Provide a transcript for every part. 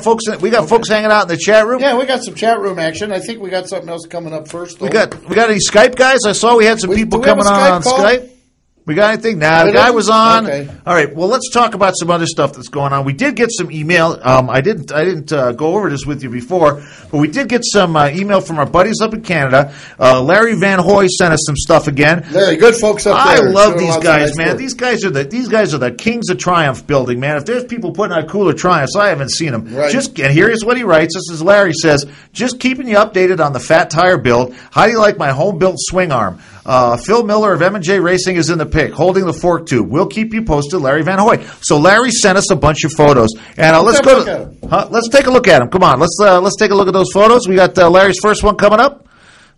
Folks, we got folks hanging out in the chat room. Yeah, we got some chat room action. I think we got something else coming up first. Though. We got any Skype guys? I saw we had some people coming on Skype. We got anything? Nah, the guy was on. Okay. All right. Well, let's talk about some other stuff that's going on. We did get some email. I didn't go over this with you before, but we did get some email from our buddies up in Canada. Larry Van Hoy sent us some stuff again. Larry, good folks up there. I love these guys, man. These guys are the kings of Triumph building, man. If there's people putting out cooler Triumphs, I haven't seen them. Right. And here's what he writes. This is Larry says, just keeping you updated on the fat tire build. How do you like my home built swing arm? Phil Miller of M&J Racing is in the pick, holding the fork tube. We'll keep you posted, Larry Van Hoy. So Larry sent us a bunch of photos, and let's take a look at them. Come on, let's take a look at those photos. We got Larry's first one coming up.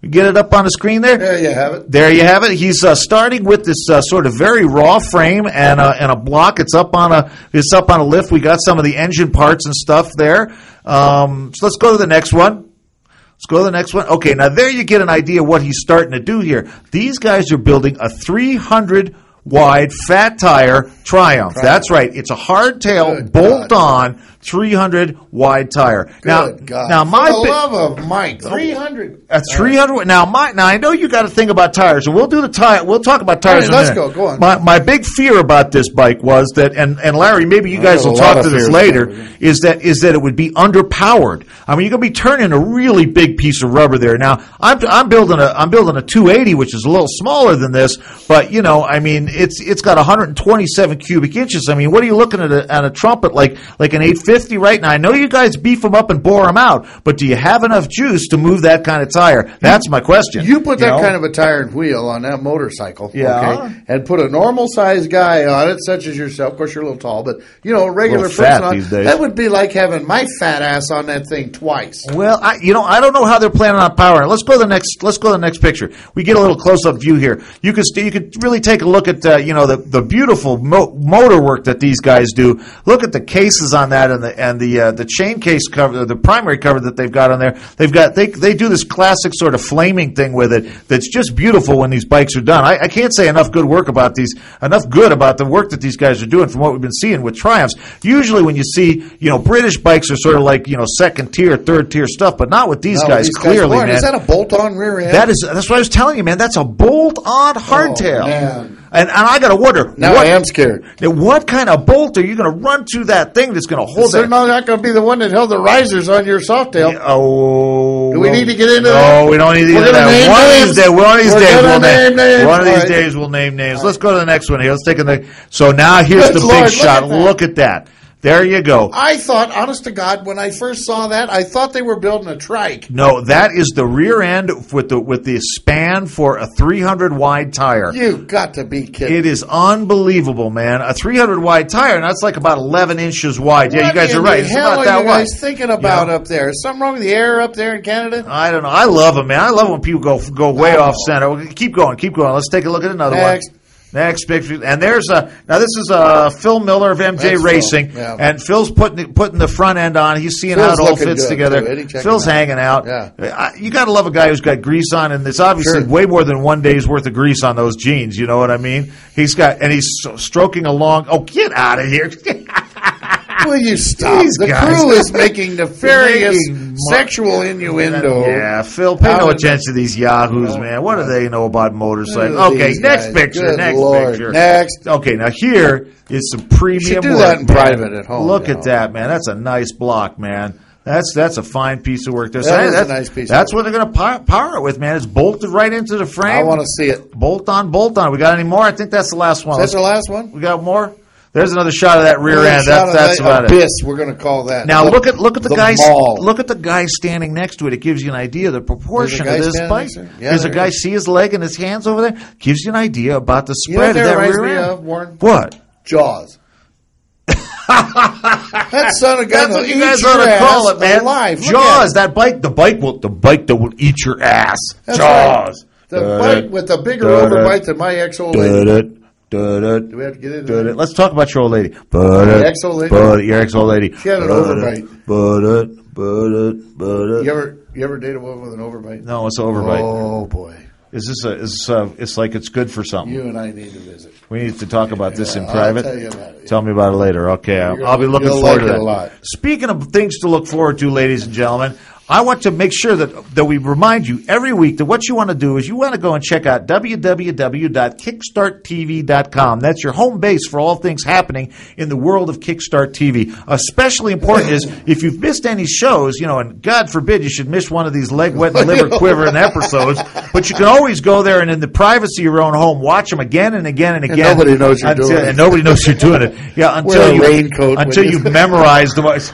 We get it up on the screen there. There you have it. There you have it. He's starting with this sort of very raw frame and a block. It's up on a lift. We got some of the engine parts and stuff there. So let's go to the next one. Let's go to the next one. Okay, now there you get an idea of what he's starting to do here. These guys are building a 300 wide fat tire Triumph. That's right. It's a hardtail bolt-on 300 wide tire. Now my for the love of Mike, 300. 300. Now I know you got to think about tires, and we'll do the tire. We'll talk about tires. Right, let's go. Go on. My big fear about this bike was that, and Larry, maybe you guys will talk to this later, is that it would be underpowered. I mean, you're gonna be turning a really big piece of rubber there. Now I'm building a 280, which is a little smaller than this, but I mean, it's got 127 cubic inches. I mean, what are you looking at a trumpet like an 850 right now? I know you guys beef them up and bore them out, but do you have enough juice to move that kind of tire? That's my question. You put that kind of a tire and wheel on that motorcycle, okay, and put a normal sized guy on it, such as yourself. Of course, you're a little tall, but a regular person on that would be like having my fat ass on that thing twice. Well, I don't know how they're planning on powering it. Let's go to the next picture. We get a little close up view here. You could really take a look at the beautiful motor work that these guys do. Look at the cases on that and the chain case cover, the primary cover that they've got on there. They do this classic sort of flaming thing with it that's just beautiful when these bikes are done. I can't say enough good about the work that these guys are doing from what we've been seeing with Triumphs. Usually when you see, British bikes are sort of like, second tier, third tier stuff, but not with these guys, clearly, man. Is that a bolt-on rear end? That's what I was telling you, man. That's a bolt-on hardtail. Man. And I got to wonder. Now I am scared. What kind of bolt are you going to run to that thing that's going to hold that? No, not going to be the one that held the risers on your Softail. Yeah, do we need to get into that? No, we don't need to get into that. One of these days we'll name names. Let's go to the next one here. Let's take So now here's the big shot. Look at that. There you go. I thought, honest to God, when I first saw that, I thought they were building a trike. No, that is the rear end with the span for a 300 wide tire. You got to be kidding. It is unbelievable, man. A 300 wide tire, and that's like about 11 inches wide. Yeah, you guys are right. It's about that wide. What are you guys thinking about up there? Is something wrong with the air up there in Canada? I don't know. I love them, man. I love when people go way off center. Keep going. Let's take a look at another one. Next picture, and there's now this is Phil Miller of MJ Racing, and Phil's putting the front end on. He's seeing how it all fits together. Phil's hanging out. Yeah. You got to love a guy who's got grease on, and it's obviously way more than 1 day's worth of grease on those jeans. You know what I mean? He's stroking along. Oh, get out of here! Will you stop? The crew is making nefarious sexual innuendo. Yeah, Phil, pay no attention to these yahoos, man. What do they know about motorcycles? Okay, next picture. Next. Okay, now here is some premium. You should do that in private at home. Look at that, man. That's a nice block, man. That's a fine piece of work. That's a nice piece. That's what they're going to power it with, man. It's bolted right into the frame. I want to see it. Bolt on. We got any more? I think that's the last one. That's the last one? We got more? There's another shot of that rear end. That's about it. We're going to call that. Now look at the guy. Look at the guy standing next to it. It gives you an idea of the proportion of this bike. There's a guy. See his leg and his hands over there. Gives you an idea about the spread of that rear end. Warren? What? Jaws. That son of a gun. That's what you guys ought to call it, man. Alive. Jaws. That bike. The bike that will eat your ass. That's Jaws. Right. The bike with the bigger overbite than my ex-old lady. Do we have to get into that? Let's talk about your old lady. Your ex-old lady? Your ex-old lady. She had an overbite. You ever date a woman with an overbite? No, it's an overbite. Oh, boy. Is this it's like it's good for something? You and I need to visit. We need to talk about this in private. I'll tell you about it. Tell me about it later. Okay, I'll be looking forward to that. A lot. Speaking of things to look forward to, ladies and gentlemen, I want to make sure that we remind you every week that what you want to do is you want to go and check out www.kickstarttv.com. That's your home base for all things happening in the world of Kickstart TV. Especially important is if you've missed any shows, and God forbid you should miss one of these leg wet and liver quivering episodes, but you can always go there and in the privacy of your own home watch them again and again and again. And nobody knows you're doing it. And nobody knows you're doing it. Yeah, until you've memorized the.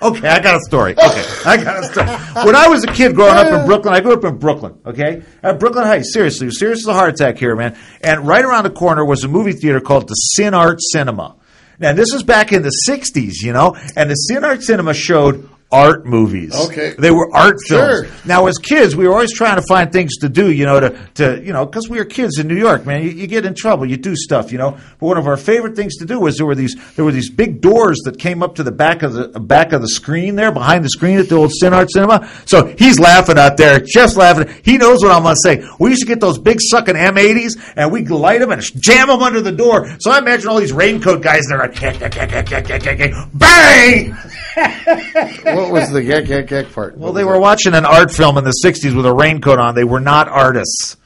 Okay, I got a story. When I was a kid growing up in Brooklyn, I grew up in Brooklyn, okay? At Brooklyn Heights, seriously, serious as a heart attack here, man. And right around the corner was a movie theater called the Sin Art Cinema. Now, this was back in the 60s, and the Sin Art Cinema showed art movies. Okay. They were art films. Sure. Now, as kids, we were always trying to find things to do, because we were kids in New York, man. You get in trouble. You do stuff, But one of our favorite things to do was there were these big doors that came up to the back of the screen there, behind the screen at the old Sin Art Cinema. So he's laughing out there, just laughing. He knows what I'm going to say. We used to get those big sucking M80s, and we'd light them and jam them under the door. So I imagine all these raincoat guys there, like, bang! What was the yak part? Well, they were watching an art film in the 60s with a raincoat on. They were not artists.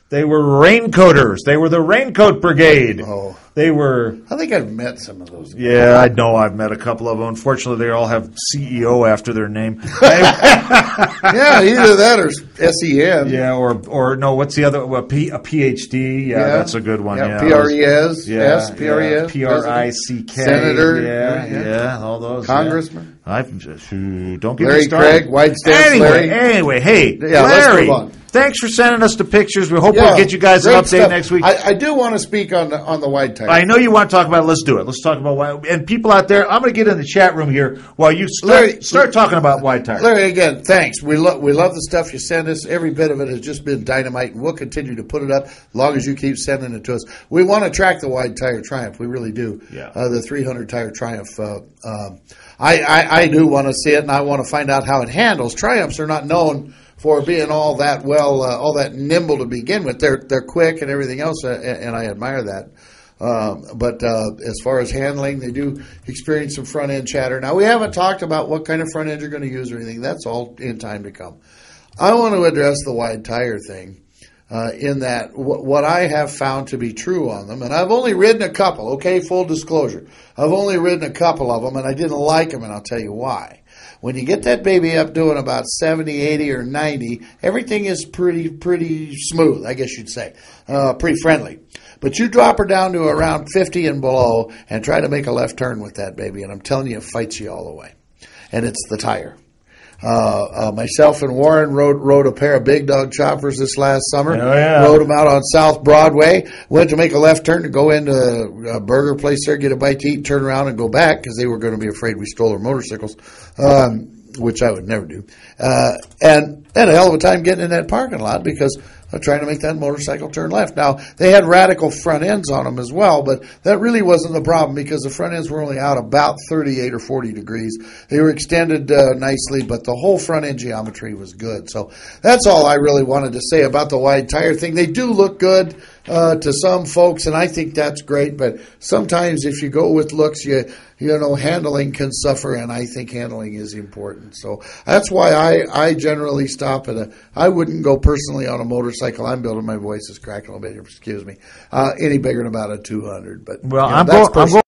They were raincoaters. They were the Raincoat Brigade. Oh. They were... I think I've met some of those guys. Yeah, I know I've met a couple of them. Unfortunately, they all have CEO after their name. Yeah, either that or SEN. Yeah, or no, what's the other? A PhD. Yeah, that's a good one. Yeah, PRES. Yeah, PRES. PRICK. Senator. Yeah, all those. Congressman. Don't get Larry me started. Craig, White Stance Anyway, hey, Larry. Let's move on. Thanks for sending us the pictures. We hope we'll get you guys an update stuff. next week. I do want to speak on the wide tire. I know you want to talk about it. Let's do it. Let's talk about wide. And people out there, I'm going to get in the chat room here while you start talking about wide tire. Larry, again, thanks. We love the stuff you send us. Every bit of it has just been dynamite, and we'll continue to put it up as long as you keep sending it to us. We want to track the wide tire Triumph. We really do. Yeah. The 300 tire Triumph. I do want to see it, and I want to find out how it handles. Triumphs are not known for being all that all that nimble to begin with. They're quick and everything else, and I admire that. But as far as handling, they do experience some front end chatter. Now, we haven't talked about what kind of front end you're going to use or anything. That's all in time to come. I want to address the wide tire thing in that what I have found to be true on them, and I've only ridden a couple, okay, full disclosure. I've only ridden a couple of them, and I didn't like them, and I'll tell you why. When you get that baby up doing about 70, 80, or 90, everything is pretty smooth, I guess you'd say, pretty friendly. But you drop her down to around 50 and below and try to make a left turn with that baby, and I'm telling you, it fights you all the way. And it's the tire. Myself and Warren rode a pair of big dog choppers this last summer. Oh, yeah. Rode them out on South Broadway. Went to make a left turn to go into a burger place there, get a bite to eat, turn around and go back because they were going to be afraid we stole their motorcycles, which I would never do. And had a hell of a time getting in that parking lot because trying to make that motorcycle turn left. Now, they had radical front ends on them as well, but that really wasn't the problem because the front ends were only out about 38 or 40 degrees. They were extended nicely, but the whole front end geometry was good. So that's all I really wanted to say about the wide tire thing. They do look good to some folks, and I think that's great, but sometimes if you go with looks, handling can suffer, and I think handling is important. So that's why I generally stop I wouldn't go personally on a motorcycle. I'm building, my voice is cracking a little bit, excuse me, any bigger than about a 200. But I'm going